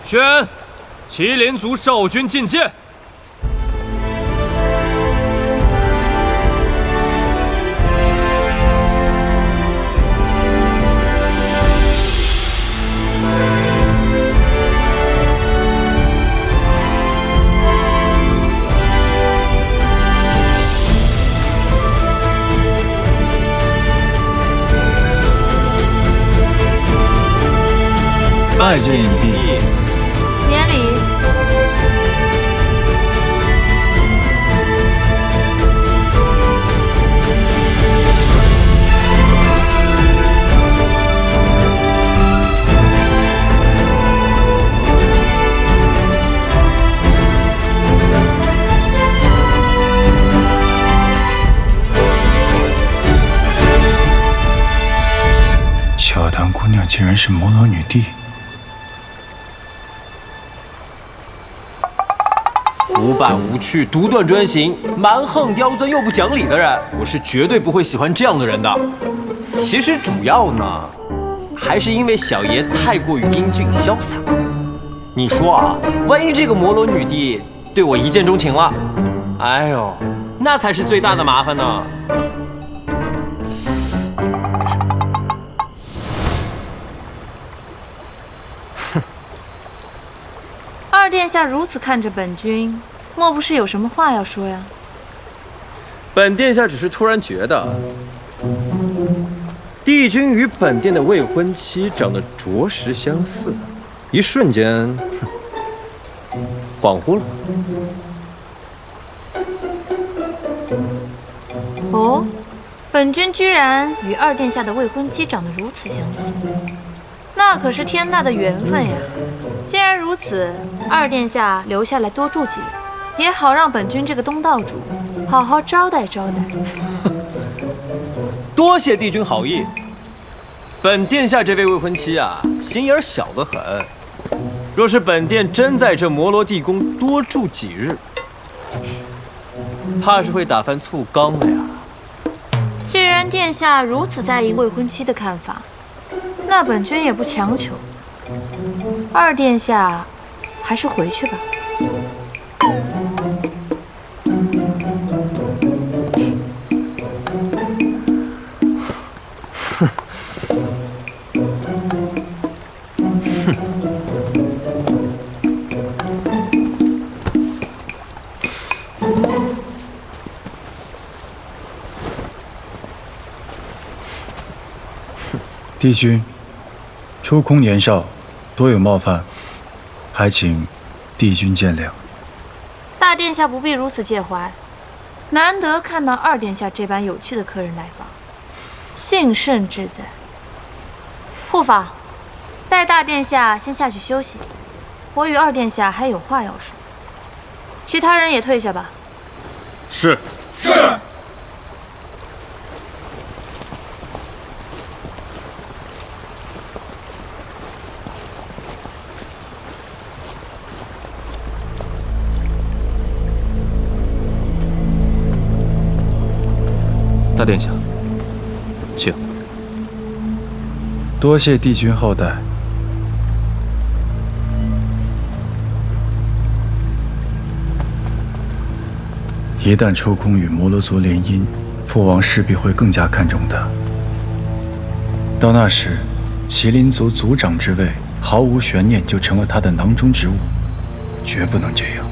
宣，麒麟族少军觐见。拜见影帝。免礼。小唐姑娘竟然是摩罗女帝。无伴无趣、独断专行、蛮横刁钻又不讲理的人，我是绝对不会喜欢这样的人的。其实主要呢，还是因为小爷太过于英俊潇洒。你说啊，万一这个摩罗女帝对我一见钟情了，哎呦，那才是最大的麻烦呢。二殿下如此看着本君，莫不是有什么话要说呀？本殿下只是突然觉得，帝君与本殿的未婚妻长得着实相似，一瞬间，恍惚了。哦，本君居然与二殿下的未婚妻长得如此相似，那可是天大的缘分呀！既然如此，二殿下留下来多住几日，也好让本君这个东道主好好招待招待。多谢帝君好意。本殿下这位未婚妻啊，心眼小得很。若是本殿真在这摩罗地宫多住几日，怕是会打翻醋缸的呀。既然殿下如此在意未婚妻的看法，那本君也不强求。二殿下，还是回去吧。帝君，初空年少，多有冒犯，还请帝君见谅。大殿下不必如此介怀，难得看到二殿下这般有趣的客人来访，幸甚至在。护法，待大殿下先下去休息，我与二殿下还有话要说。其他人也退下吧。是。是。大殿下，请。多谢帝君厚待。一旦出空与摩罗族联姻，父王势必会更加看重他。到那时，麒麟族族长之位毫无悬念就成了他的囊中之物，绝不能这样。